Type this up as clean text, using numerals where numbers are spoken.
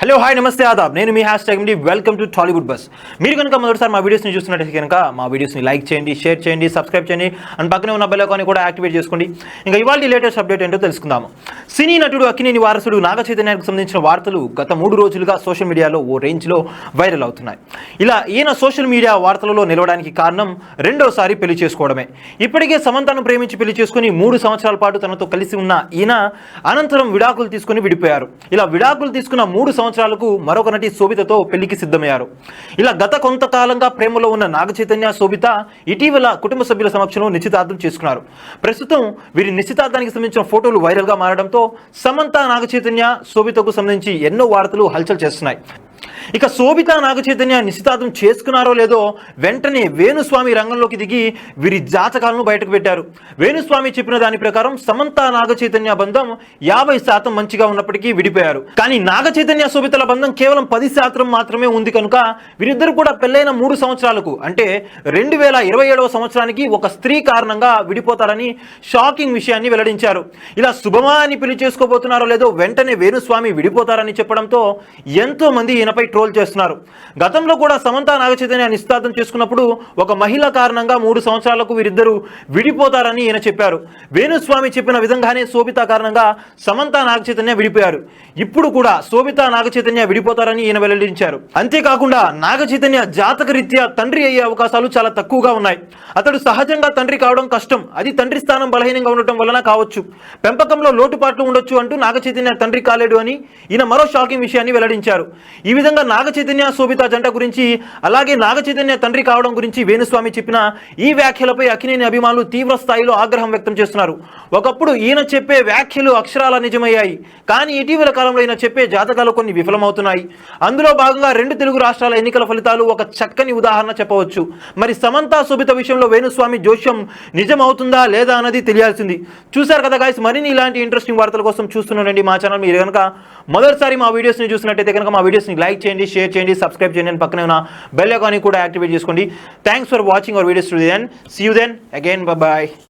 Hello hi నమస్తే ఆదాబ్ నేను మీ #MD welcome to Tollywood bus. మీరు కనుక మొదటిసారి మా వీడియోస్ని చూస్తున్నట్టు కనుక మా వీడియోస్ని లైక్ చేయండి, షేర్ చేయండి, సబ్స్క్రైబ్ చేయండి అండ్ పక్కనే ఉన్న బెల్ ఐకాన్ కూడా యాక్టివేట్ చేసుకోండి. ఇంకా ఇవాళ లేటెస్ట్ అప్డేట్ ఏంటో తెలుసుకుందాము. సినీ నటుడు అక్కినేని వారసుడు నాగ చైతన్యానికి సంబంధించిన వార్తలు గత 3 రోజులుగా సోషల్ మీడియాలో ఓ రేంజ్లో వైరల్ అవుతున్నాయి. ఇలా ఈయన సోషల్ మీడియా వార్తలలో నిలవడానికి కారణం రెండోసారి పెళ్లి చేసుకోవడమే. ఇప్పటికే సమంతను ప్రేమించి పెళ్లి చేసుకుని 3 సంవత్సరాల పాటు తనతో కలిసి ఉన్న ఈయన అనంతరం విడాకులు తీసుకుని విడిపోయారు. ఇలా విడాకులు తీసుకున్న 3 సంవత్సరాలకు మరొక నటి శోభితతో పెళ్లికి సిద్ధమయ్యారు. ఇలా గత కొంతకాలంగా ప్రేమలో ఉన్న నాగ చైతన్య శోభిత ఇటీవల కుటుంబ సభ్యుల సమక్షంలో నిశ్చితార్థం చేసుకున్నారు. ప్రస్తుతం వీరి నిశ్చితార్థానికి సంబంధించిన ఫోటోలు వైరల్గా మారడంతో సమంత నాగ చైతన్య శోభితకు సంబంధించి ఎన్నో వార్తలు హల్చల్ చేస్తున్నాయి. ఇక శోభిత నాగ చైతన్య నిశ్చితార్థం చేసుకున్నారో లేదో వెంటనే వేణుస్వామి రంగంలోకి దిగి వీరి జాతకాలను బయటకు పెట్టారు. వేణుస్వామి చెప్పిన దాని ప్రకారం సమంత నాగ చైతన్య బంధం 50% మంచిగా ఉన్నప్పటికీ విడిపోయారు. కానీ నాగ చైతన్య శోభితల బంధం కేవలం 10% మాత్రమే ఉంది కనుక వీరిద్దరు కూడా పెళ్ళైన 3 సంవత్సరాలకు అంటే 2027వ సంవత్సరానికి ఒక స్త్రీ కారణంగా విడిపోతారని షాకింగ్ విషయాన్ని వెల్లడించారు. ఇలా శుభమా అని పెళ్లి చేసుకోబోతున్నారో లేదో వెంటనే వేణుస్వామి విడిపోతారని చెప్పడంతో ఎంతో మంది ఈయనపై ట్రోల్ చేస్తున్నారు. గతంలో కూడా సమంత నాగ చైతన్య నిశ్చితార్థం చేసుకున్నప్పుడు ఒక మహిళ కారణంగా 3 సంవత్సరాలకు వీరిద్దరూ విడిపోతారని ఈయన చెప్పారు. వేణుస్వామి చెప్పిన విధంగానే శోభిత కారణంగా సమంత నాగ చైతన్య విడిపోయారు. ఇప్పుడు కూడా శోభిత నాగ చైతన్య విడిపోతారని ఈయన వెల్లడించారు. అంతేకాకుండా నాగ చైతన్య జాతక రీత్యా తండ్రి అయ్యే అవకాశాలు చాలా తక్కువగా ఉన్నాయి. అతడు సహజంగా తండ్రి కావడం కష్టం, అది తండ్రి స్థానం బలహీనంగా ఉండటం వలన కావచ్చు, పెంపకంలో లోటుపాట్లు ఉండొచ్చు అంటూ నాగ చైతన్య తండ్రి కాలేడు అని ఈయన మరో షాకింగ్ విషయాన్ని వెల్లడించారు. ఈ విధంగా నాగ చైతన్య శోభిత జంట గురించి అలాగే నాగ చైతన్య తండ్రి కావడం గురించి వేణుస్వామి చెప్పిన ఈ వ్యాఖ్యలపై అక్కినేని అభిమానులు తీవ్ర స్థాయిలో ఆగ్రహం వ్యక్తం చేస్తున్నారు. ఒకప్పుడు ఈయన చెప్పే వ్యాఖ్యలు అక్షరాల నిజమయ్యాయి, కానీ ఇటీవల కాలంలో ఈయన చెప్పే జాతకాలు కొన్ని విఫలమవుతున్నాయి. అందులో భాగంగా 2 తెలుగు రాష్ట్రాల ఎన్నికల ఫలితాలు ఒక చక్కని ఉదాహరణ చెప్పవచ్చు. మరి సమంత శోభిత విషయంలో వేణుస్వామి జోష్యం నిజమవుతుందా లేదా అన్నది తెలియాల్సింది. చూశారు కదా గాయస్, మరిన్ని ఇలాంటి ఇంట్రెస్టింగ్ వార్తల కోసం చూస్తున్నారండి మా ఛానల్. మీరు కనుక మొదటిసారి మా వీడియోస్ని చూసినట్టయితే కనుక మా వీడియోస్ని లైక్ చేయండి, షేర్ చేయండి, సబ్స్క్రైబ్ చేయండి అండ్ పక్కనే ఉన్న బెల్ ఐకాన్ కూడా యాక్టివేట్ చేసుకోండి. Thanks for watching our videos to the end. See you then again. By.